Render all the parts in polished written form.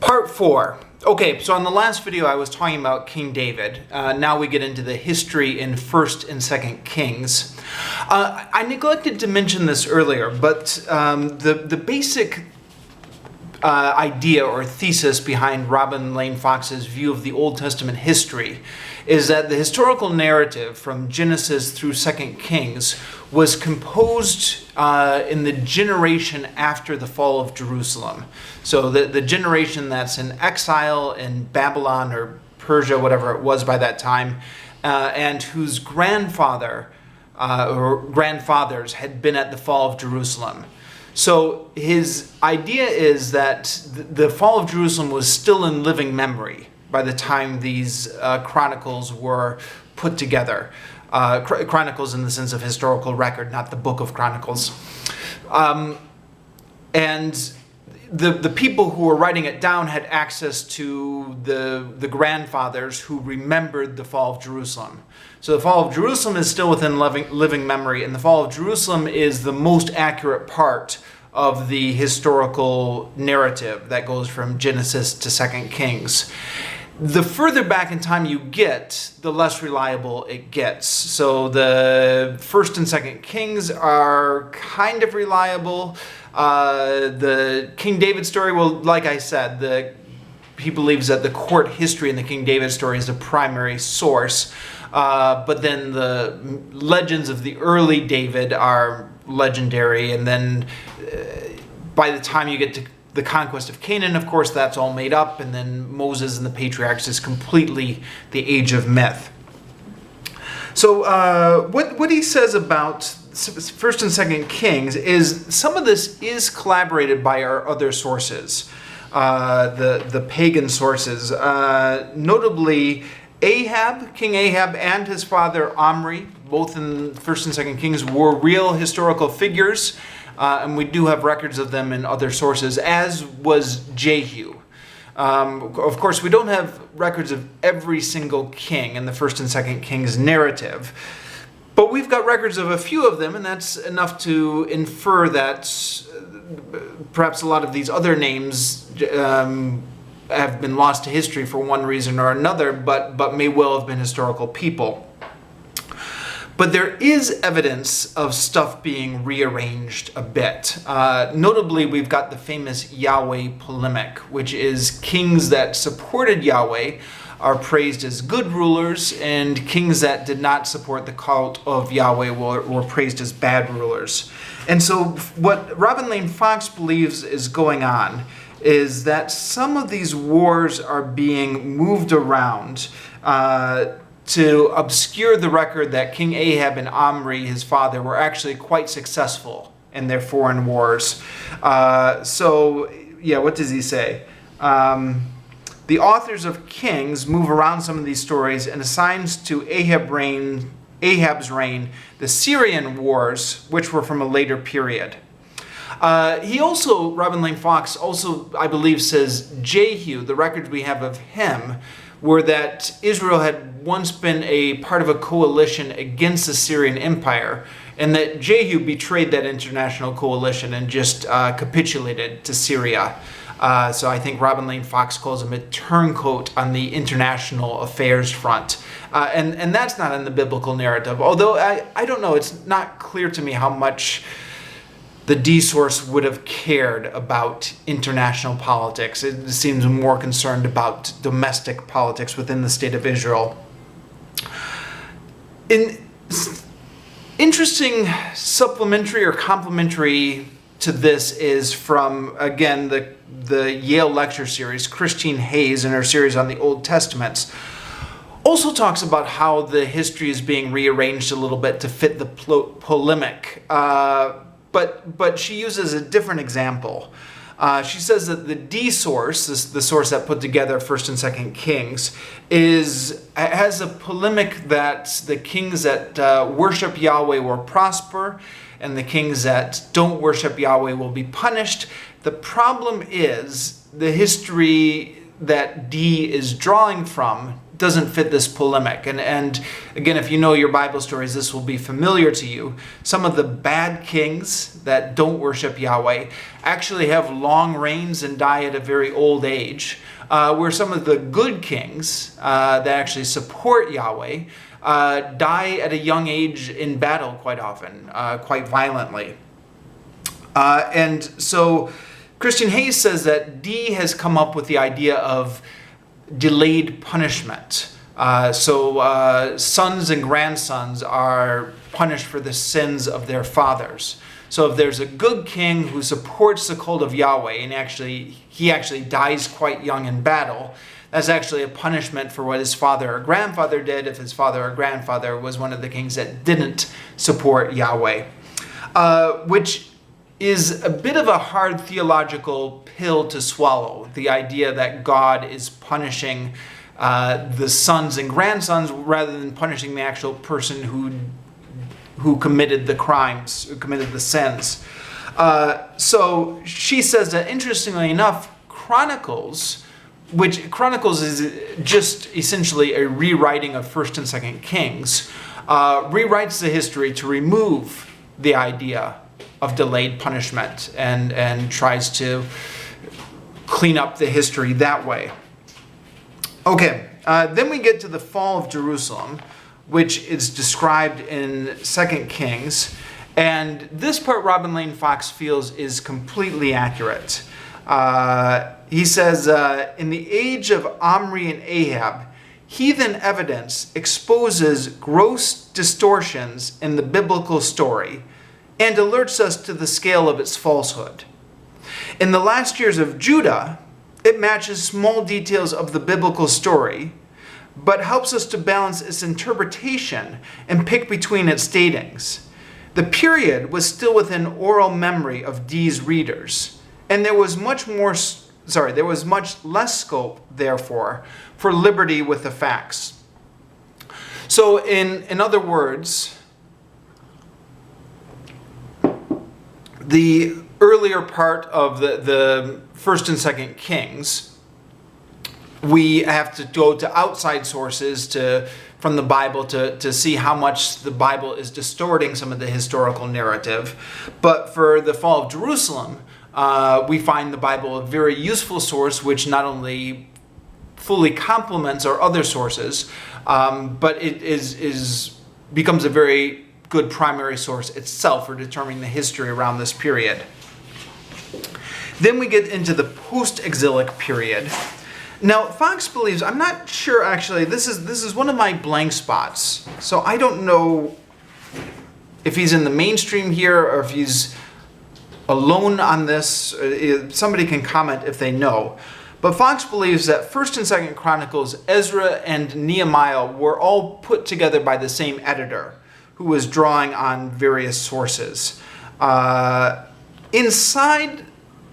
Part 4. Okay, so on the last video I was talking about King David. Now we get into the history in 1st and 2nd Kings. I neglected to mention this earlier, but the basic idea or thesis behind Robin Lane Fox's view of the Old Testament history is that the historical narrative from Genesis through 2nd Kings was composed in the generation after the fall of Jerusalem. So the generation that's in exile in Babylon or Persia, whatever it was by that time, and whose grandfather or grandfathers had been at the fall of Jerusalem. So his idea is that the fall of Jerusalem was still in living memory by the time these chronicles were put together. Chronicles in the sense of historical record, not the Book of Chronicles. And the people who were writing it down had access to the grandfathers who remembered the fall of Jerusalem. So the fall of Jerusalem is still within living memory, and the fall of Jerusalem is the most accurate part of the historical narrative that goes from Genesis to 2nd Kings. The further back in time you get, the less reliable it gets. So the 1st and 2nd Kings are kind of reliable. The King David story, well, like I said, he believes that the court history in the King David story is the primary source. But then the legends of the early David are legendary, and then by the time you get to the conquest of Canaan, of course, that's all made up, and then Moses and the patriarchs is completely the age of myth. So what he says about 1st and 2nd Kings is some of this is collaborated by our other sources, the pagan sources, notably King Ahab and his father Omri, both in 1st and 2nd Kings, were real historical figures. And we do have records of them in other sources, as was Jehu. Of course, we don't have records of every single king in the 1st and 2nd Kings narrative, but we've got records of a few of them, and that's enough to infer that perhaps a lot of these other names have been lost to history for one reason or another, but may well have been historical people. But there is evidence of stuff being rearranged a bit. Notably, we've got the famous Yahweh polemic, which is kings that supported Yahweh are praised as good rulers, and kings that did not support the cult of Yahweh were praised as bad rulers. And so what Robin Lane Fox believes is going on is that some of these wars are being moved around to obscure the record that King Ahab and Omri, his father, were actually quite successful in their foreign wars. So, yeah, what does he say? The authors of Kings move around some of these stories and assigns to Ahab's reign the Syrian wars, which were from a later period. Robin Lane Fox also, I believe, says Jehu, the records we have of him, were that Israel had once been a part of a coalition against the Syrian Empire, and that Jehu betrayed that international coalition and just capitulated to Syria. So I think Robin Lane Fox calls him a turncoat on the international affairs front. And that's not in the biblical narrative, although I don't know, it's not clear to me how much the D source would have cared about international politics. It seems more concerned about domestic politics within the state of Israel. Interesting supplementary or complementary to this is from, again, the Yale lecture series. Christine Hayes, in her series on the Old Testaments, also talks about how the history is being rearranged a little bit to fit the polemic. But she uses a different example. She says that the D source, the source that put together 1st and 2nd Kings, has a polemic that the kings that worship Yahweh will prosper, and the kings that don't worship Yahweh will be punished. The problem is the history that D is drawing from doesn't fit this polemic. And again, if you know your Bible stories, this will be familiar to you. Some of the bad kings that don't worship Yahweh actually have long reigns and die at a very old age, where some of the good kings that actually support Yahweh die at a young age in battle quite often, quite violently. And so Christian Hayes says that Dee has come up with the idea of delayed punishment. So sons and grandsons are punished for the sins of their fathers. So if there's a good king who supports the cult of Yahweh and he actually dies quite young in battle, that's actually a punishment for what his father or grandfather did if his father or grandfather was one of the kings that didn't support Yahweh. Which is a bit of a hard theological pill to swallow, the idea that God is punishing the sons and grandsons rather than punishing the actual person who committed the crimes, who committed the sins. So she says that, interestingly enough, Chronicles is just essentially a rewriting of 1st and 2nd Kings, rewrites the history to remove the idea of delayed punishment and tries to clean up the history that way. Okay, then we get to the fall of Jerusalem, which is described in 2nd Kings. And this part Robin Lane Fox feels is completely accurate. He says, in the age of Omri and Ahab, heathen evidence exposes gross distortions in the biblical story and alerts us to the scale of its falsehood. In the last years of Judah, it matches small details of the biblical story, but helps us to balance its interpretation and pick between its datings. The period was still within oral memory of Dee's readers, and there was much less scope, therefore, for liberty with the facts. So, in other words, the earlier part of the 1st and 2nd Kings, we have to go to outside sources from the Bible to see how much the Bible is distorting some of the historical narrative. But for the fall of Jerusalem, we find the Bible a very useful source, which not only fully complements our other sources, but it becomes a very good primary source itself for determining the history around this period. Then we get into the post-exilic period. Now, Fox believes, I'm not sure actually, this is one of my blank spots. So I don't know if he's in the mainstream here or if he's alone on this. Somebody can comment if they know. But Fox believes that 1st and 2nd Chronicles, Ezra and Nehemiah were all put together by the same editor, who was drawing on various sources. Inside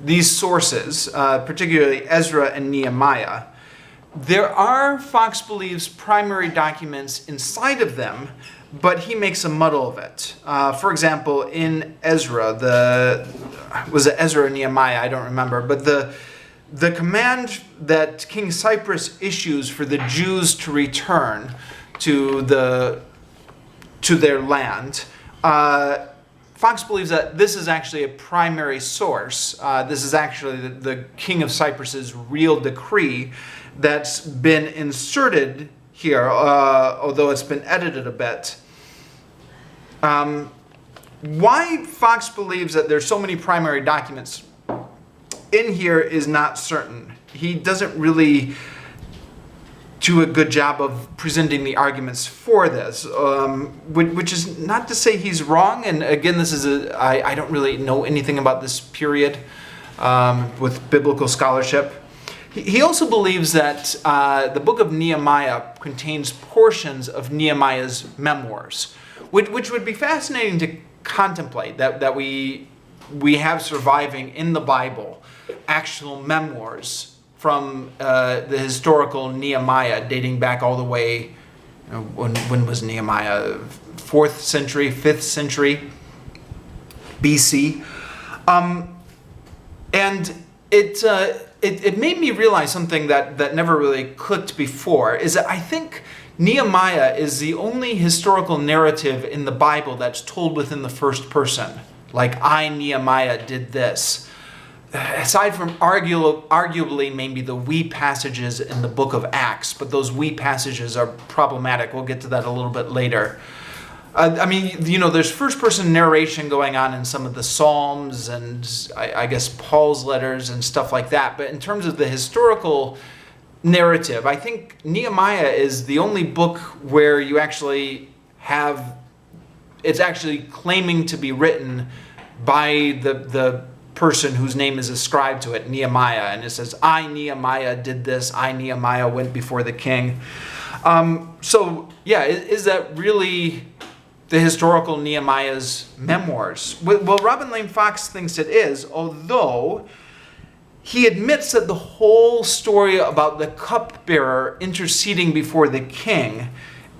these sources, particularly Ezra and Nehemiah, there are, Fox believes, primary documents inside of them, but he makes a muddle of it. For example, in Ezra, was it Ezra or Nehemiah? I don't remember, but the command that King Cyrus issues for the Jews to return to their land, Fox believes that this is actually a primary source. This is actually the King of Cyprus's real decree that's been inserted here, although it's been edited a bit. Why Fox believes that there's so many primary documents in here is not certain. He doesn't really do a good job of presenting the arguments for this, which is not to say he's wrong. And again, I don't really know anything about this period with biblical scholarship. He also believes that the book of Nehemiah contains portions of Nehemiah's memoirs, which would be fascinating to contemplate, that we have surviving in the Bible actual memoirs from the historical Nehemiah, dating back all the way, when was Nehemiah? 4th century, 5th century BC. And it it made me realize something that never really clicked before, is that I think Nehemiah is the only historical narrative in the Bible that's told within the first person. Like, I, Nehemiah, did this. Aside from arguably maybe the we passages in the book of Acts, but those we passages are problematic. We'll get to that a little bit later. I mean, there's first-person narration going on in some of the Psalms and I guess Paul's letters and stuff like that. But in terms of the historical narrative, I think Nehemiah is the only book where you actually have, it's actually claiming to be written by the person whose name is ascribed to it, Nehemiah. And it says, I, Nehemiah, did this. I, Nehemiah, went before the king. So, yeah, is that really the historical Nehemiah's memoirs? Well, Robin Lane Fox thinks it is, although he admits that the whole story about the cupbearer interceding before the king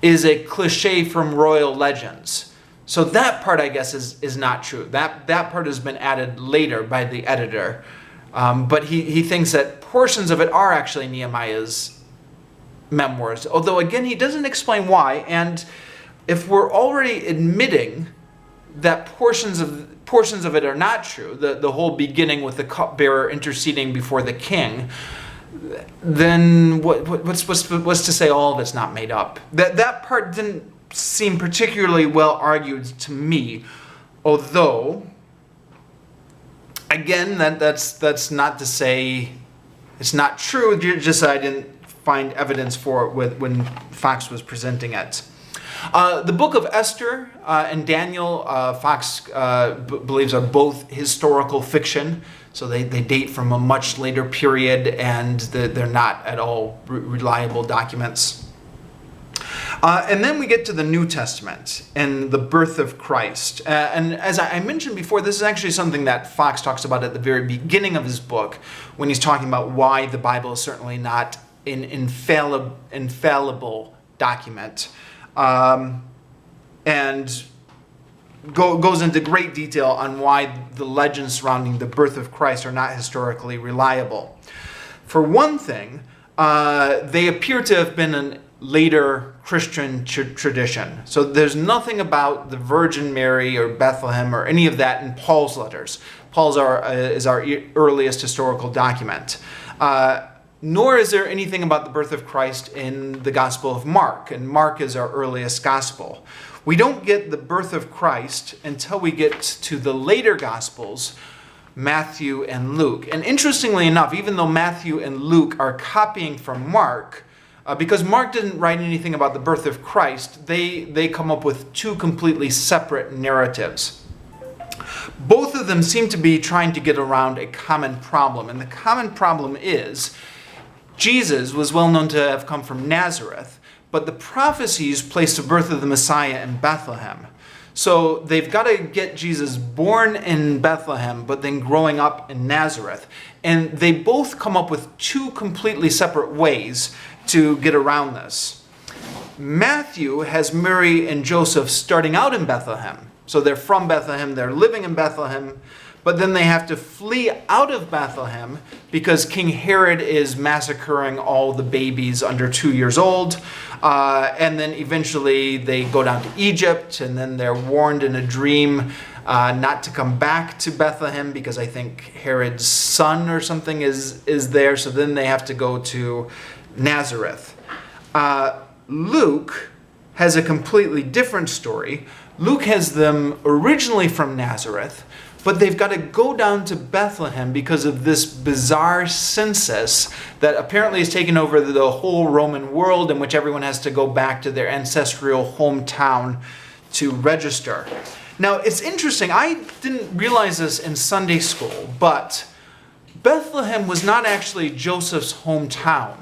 is a cliche from royal legends. So that part, I guess, is not true. That part has been added later by the editor. But he thinks that portions of it are actually Nehemiah's memoirs. Although, again, he doesn't explain why. And if we're already admitting that portions of it are not true, the whole beginning with the cupbearer interceding before the king, then what's to say all of it's not made up? That part didn't seem particularly well argued to me, although, again, that's not to say it's not true, just I didn't find evidence for it when Fox was presenting it. The book of Esther and Daniel, Fox believes are both historical fiction, so they date from a much later period, and they're not at all reliable documents. And then we get to the New Testament and the birth of Christ. And as I mentioned before, this is actually something that Fox talks about at the very beginning of his book when he's talking about why the Bible is certainly not an infallible document. And goes into great detail on why the legends surrounding the birth of Christ are not historically reliable. For one thing, they appear to have been a later Christian tradition. So there's nothing about the Virgin Mary or Bethlehem or any of that in Paul's letters. Paul's is our earliest historical document. Nor is there anything about the birth of Christ in the Gospel of Mark, and Mark is our earliest gospel. We don't get the birth of Christ until we get to the later Gospels, Matthew and Luke. And interestingly enough, even though Matthew and Luke are copying from Mark, because Mark didn't write anything about the birth of Christ, they come up with two completely separate narratives. Both of them seem to be trying to get around a common problem, and the common problem is Jesus was well known to have come from Nazareth, but the prophecies placed the birth of the Messiah in Bethlehem. So they've got to get Jesus born in Bethlehem, but then growing up in Nazareth. And they both come up with two completely separate ways to get around this. Matthew has Mary and Joseph starting out in Bethlehem. So they're from Bethlehem, they're living in Bethlehem, but then they have to flee out of Bethlehem because King Herod is massacring all the babies under 2 years old. And then eventually they go down to Egypt, and then they're warned in a dream not to come back to Bethlehem because I think Herod's son or something is there. So then they have to go to Nazareth. Luke has a completely different story. Luke has them originally from Nazareth, but they've got to go down to Bethlehem because of this bizarre census that apparently has taken over the whole Roman world, in which everyone has to go back to their ancestral hometown to register. Now, it's interesting. I didn't realize this in Sunday school, but Bethlehem was not actually Joseph's hometown.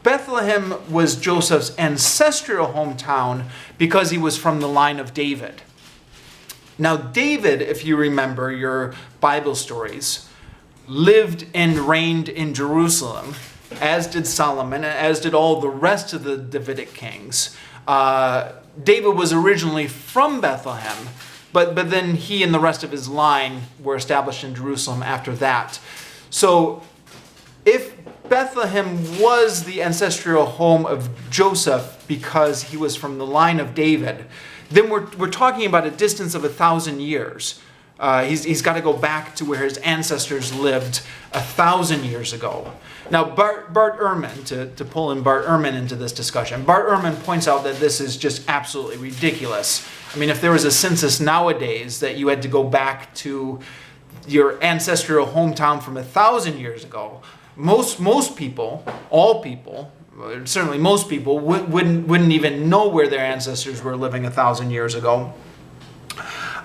Bethlehem was Joseph's ancestral hometown because he was from the line of David. Now, David, if you remember your Bible stories, lived and reigned in Jerusalem, as did Solomon, as did all the rest of the Davidic kings. David was originally from Bethlehem, but then he and the rest of his line were established in Jerusalem after that. So Bethlehem was the ancestral home of Joseph because he was from the line of David, then we're talking about a distance of 1,000 years. He's got to go back to where his ancestors lived 1,000 years ago. Now, Bart Ehrman, to pull in Bart Ehrman into this discussion, Bart Ehrman points out that this is just absolutely ridiculous. I mean, if there was a census nowadays that you had to go back to your ancestral hometown from 1,000 years ago, most people, all people, certainly most people, wouldn't even know where their ancestors were living 1,000 years ago.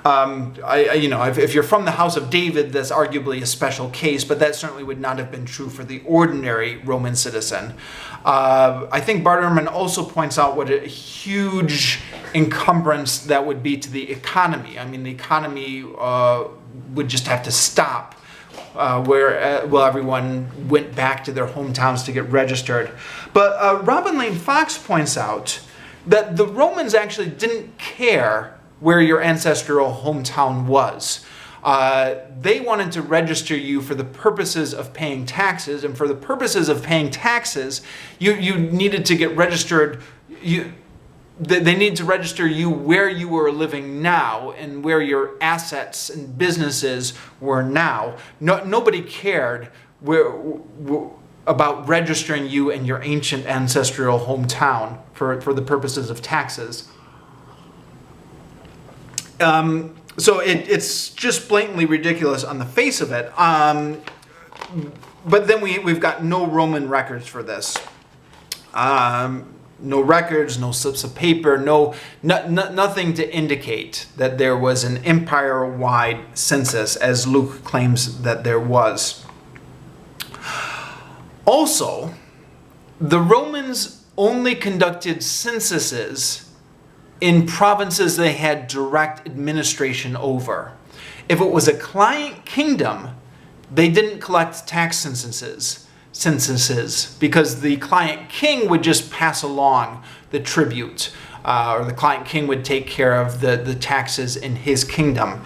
If you're from the house of David, that's arguably a special case, but that certainly would not have been true for the ordinary Roman citizen. I think Bart Ehrman also points out what a huge encumbrance that would be to the economy. I mean, the economy would just have to stop where everyone went back to their hometowns to get registered. But Robin Lane Fox points out that the Romans actually didn't care where your ancestral hometown was. They wanted to register you for the purposes of paying taxes, and for the purposes of paying taxes, you needed to get registered. They need to register you where you were living now and where your assets and businesses were now. Nobody cared about registering you in your ancient ancestral hometown for the purposes of taxes. So it's just blatantly ridiculous on the face of it. But then we've got no Roman records for this. No records, no slips of paper, nothing to indicate that there was an empire-wide census, as Luke claims that there was. Also, the Romans only conducted censuses in provinces they had direct administration over. If it was a client kingdom, they didn't collect tax censuses because the client king would just pass along the tribute, or the client king would take care of the taxes in his kingdom.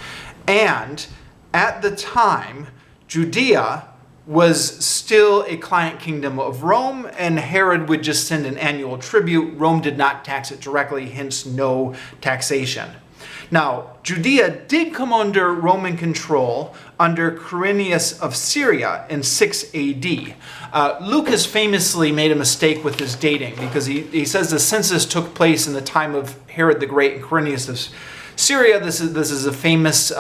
And at the time, Judea was still a client kingdom of Rome, and Herod would just send an annual tribute. Rome did not tax it directly, hence no taxation. Now, Judea did come under Roman control under Quirinius of Syria in 6 AD. Luke has famously made a mistake with his dating because he says the census took place in the time of Herod the Great and Quirinius of Syria. This is a famous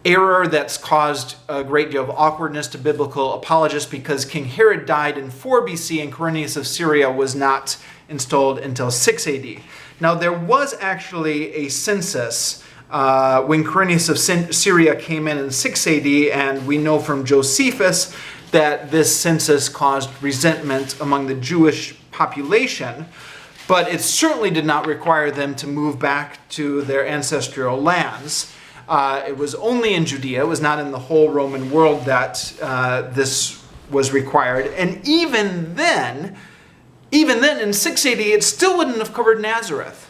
error that's caused a great deal of awkwardness to biblical apologists because King Herod died in 4 BC and Quirinius of Syria was not installed until 6 AD. Now, there was actually a census when Quirinius of Syria came in 6 AD, and we know from Josephus that this census caused resentment among the Jewish population, but it certainly did not require them to move back to their ancestral lands. It was only in Judea, it was not in the whole Roman world that this was required. And even then in 6 AD, it still wouldn't have covered Nazareth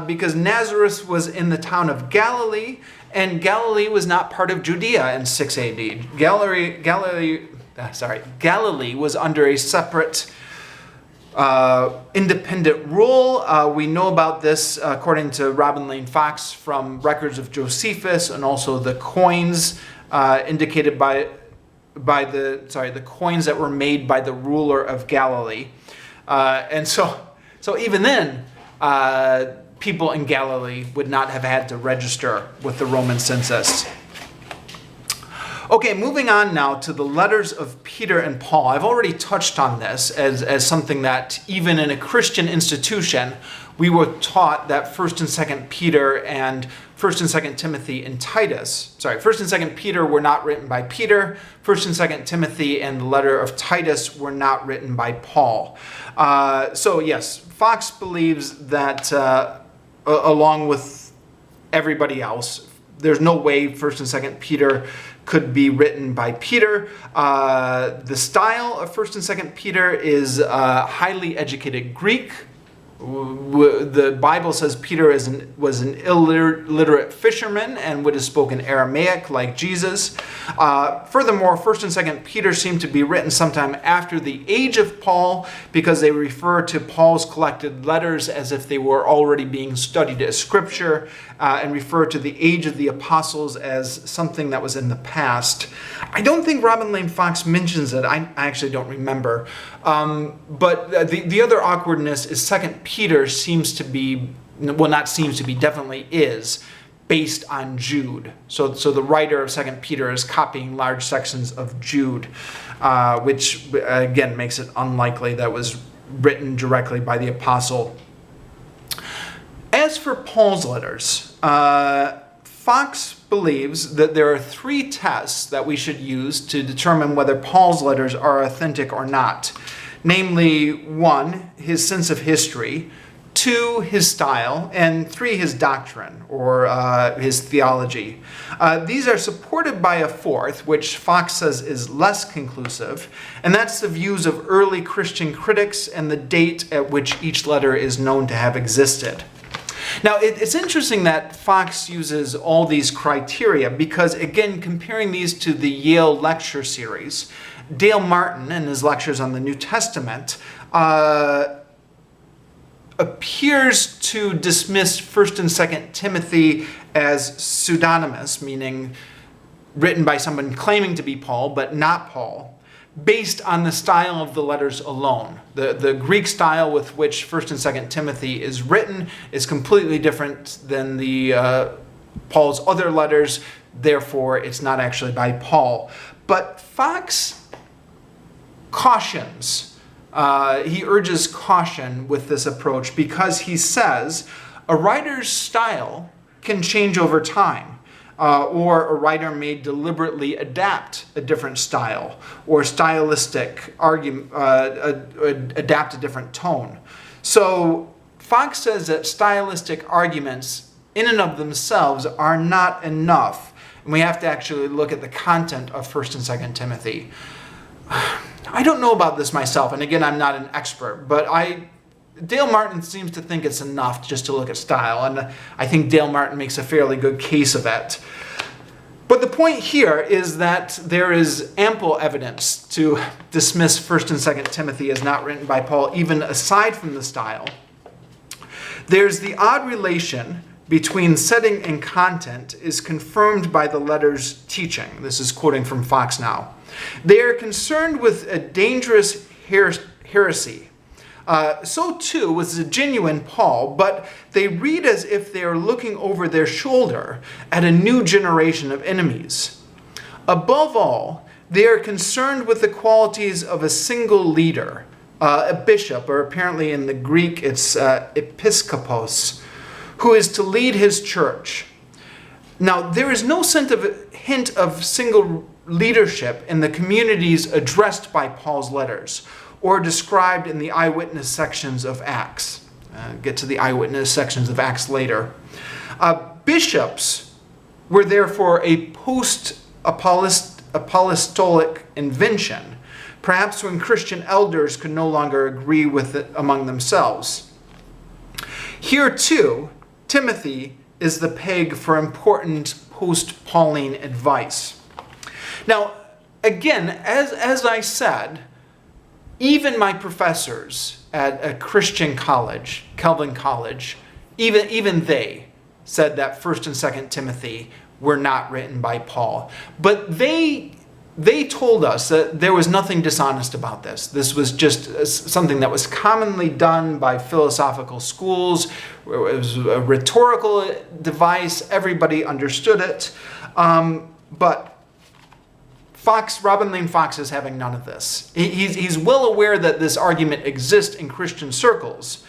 because Nazareth was in the town of Galilee, and Galilee was not part of Judea in 6 AD. Galilee was under a separate independent rule. We know about this according to Robin Lane Fox from records of Josephus and also the coins indicated by the coins that were made by the ruler of Galilee. And so even then, people in Galilee would not have had to register with the Roman census. Okay, moving on now to the letters of Peter and Paul. I've already touched on this as something that even in a Christian institution, we were taught that 1st and 2nd Peter and 1st and 2nd Timothy and Titus, 1st and 2nd Peter were not written by Peter, 1st and 2nd Timothy and the letter of Titus were not written by Paul. So yes, Fox believes that along with everybody else, there's no way 1st and 2nd Peter could be written by Peter. The style of 1st and 2nd Peter is highly educated Greek. The Bible says Peter was an illiterate fisherman and would have spoken Aramaic like Jesus. Furthermore, 1st and 2nd Peter seem to be written sometime after the age of Paul, because they refer to Paul's collected letters as if they were already being studied as scripture, and refer to the age of the apostles as something that was in the past. I don't think Robin Lane Fox mentions it. I actually don't remember. But the other awkwardness is 2nd Peter seems to be, well, not seems to be, definitely is, based on Jude. So the writer of 2nd Peter is copying large sections of Jude, which again makes it unlikely that was written directly by the apostle. As for Paul's letters, Fox believes that there are 3 tests that we should use to determine whether Paul's letters are authentic or not. Namely, 1, his sense of history, 2, his style, and 3, his doctrine, or his theology. These are supported by a 4th, which Fox says is less conclusive, and that's the views of early Christian critics and the date at which each letter is known to have existed. Now, it's interesting that Fox uses all these criteria because, again, comparing these to the Yale lecture series, Dale Martin, in his lectures on the New Testament, appears to dismiss 1st and 2nd Timothy as pseudonymous, meaning written by someone claiming to be Paul, but not Paul, based on the style of the letters alone. The Greek style with which 1st and 2nd Timothy is written is completely different than the Paul's other letters, therefore it's not actually by Paul. But Fox cautions, he urges caution with this approach because he says a writer's style can change over time. Or a writer may deliberately adapt a different style or stylistic argument, adapt a different tone. So Fox says that stylistic arguments in and of themselves are not enough, and we have to actually look at the content of 1st and 2nd Timothy. I don't know about this myself, and again, I'm not an expert, but Dale Martin seems to think it's enough just to look at style, and I think Dale Martin makes a fairly good case of that. But the point here is that there is ample evidence to dismiss 1st and 2nd Timothy as not written by Paul, even aside from the style. There's the odd relation between setting and content is confirmed by the letter's teaching. This is quoting from Fox now. They are concerned with a dangerous heresy. So too was the genuine Paul, but they read as if they are looking over their shoulder at a new generation of enemies. Above all, they are concerned with the qualities of a single leader, a bishop, or apparently in the Greek it's episkopos, who is to lead his church. Now, there is no hint of single leadership in the communities addressed by Paul's letters, or described in the eyewitness sections of Acts. Get to the eyewitness sections of Acts later. Bishops were therefore a post-apostolic invention, perhaps when Christian elders could no longer agree with it among themselves. Here too, Timothy is the peg for important post-Pauline advice. Now, again, as I said, even my professors at a Christian college, Calvin College, even they said that 1st and 2nd Timothy were not written by Paul. But they told us that there was nothing dishonest about this. This was just something that was commonly done by philosophical schools. It was a rhetorical device. Everybody understood it. But Robin Lane Fox is having none of this. He's well aware that this argument exists in Christian circles,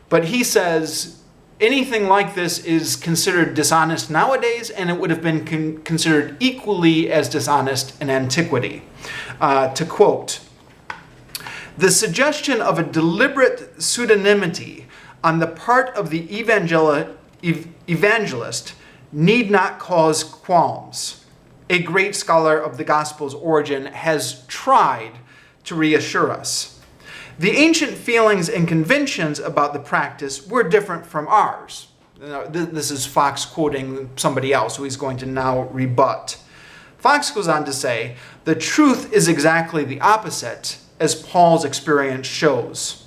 but he says anything like this is considered dishonest nowadays, and it would have been considered equally as dishonest in antiquity. To quote, "The suggestion of a deliberate pseudonymity on the part of the evangelist need not cause qualms. A great scholar of the gospel's origin has tried to reassure us. The ancient feelings and conventions about the practice were different from ours. This is Fox quoting somebody else who he's going to now rebut. Fox goes on to say, the truth is exactly the opposite, as Paul's experience shows.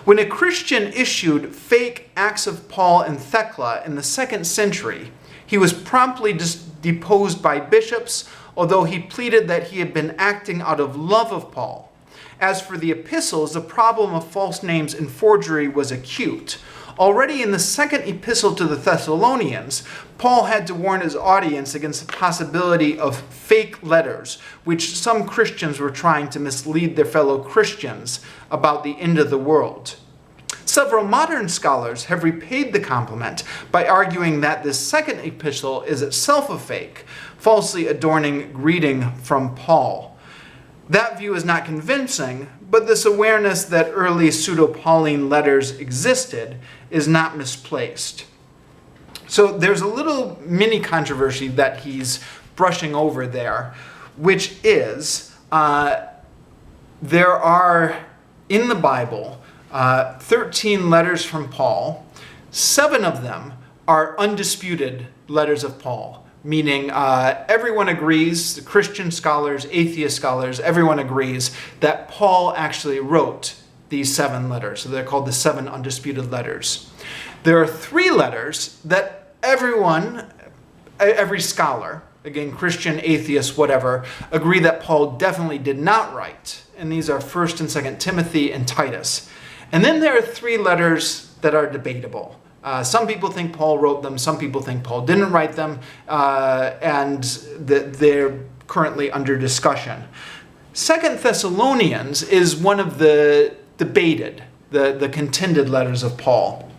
When a Christian issued fake Acts of Paul and Thecla in the 2nd century, he was promptly deposed by bishops, although he pleaded that he had been acting out of love of Paul. As for the epistles, the problem of false names and forgery was acute. Already in the 2nd epistle to the Thessalonians, Paul had to warn his audience against the possibility of fake letters, which some Christians were trying to mislead their fellow Christians about the end of the world. Several modern scholars have repaid the compliment by arguing that this 2nd epistle is itself a fake, falsely adorning greeting from Paul. That view is not convincing, but this awareness that early pseudo-Pauline letters existed is not misplaced. So there's a little mini controversy that he's brushing over there, which is there are, in the Bible, 13 letters from Paul. 7 of them are undisputed letters of Paul. Meaning everyone agrees, the Christian scholars, atheist scholars, everyone agrees that Paul actually wrote these 7 letters. So they're called the 7 undisputed letters. There are 3 letters that every scholar, again, Christian, atheist, whatever, agree that Paul definitely did not write. And these are 1st and 2nd Timothy and Titus. And then there are 3 letters that are debatable. Some people think Paul wrote them, some people think Paul didn't write them, and that they're currently under discussion. 2 Thessalonians is one of the debated, the contended letters of Paul.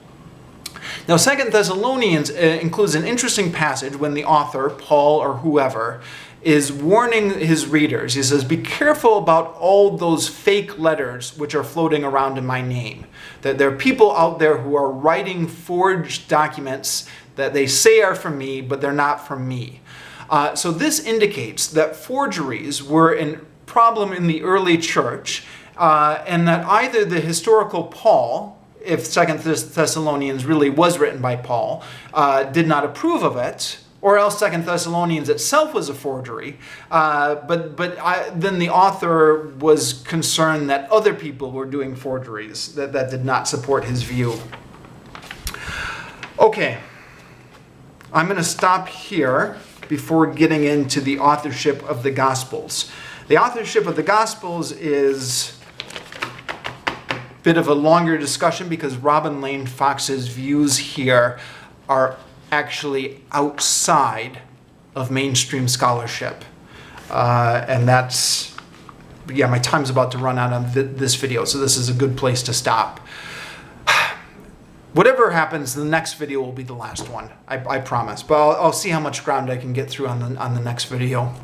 Now 2 Thessalonians includes an interesting passage when the author, Paul or whoever, is warning his readers. He says, be careful about all those fake letters which are floating around in my name. That there are people out there who are writing forged documents that they say are from me, but they're not from me. So this indicates that forgeries were a problem in the early church, and that either the historical Paul, if 2 Thessalonians really was written by Paul, did not approve of it, or else 2 Thessalonians itself was a forgery. Then the author was concerned that other people were doing forgeries that did not support his view. Okay, I'm going to stop here before getting into the authorship of the Gospels. The authorship of the Gospels is a bit of a longer discussion because Robin Lane Fox's views here are actually outside of mainstream scholarship. And that's, yeah, my time's about to run out on this video, so this is a good place to stop. Whatever happens, the next video will be the last one, I promise. But I'll see how much ground I can get through on the next video.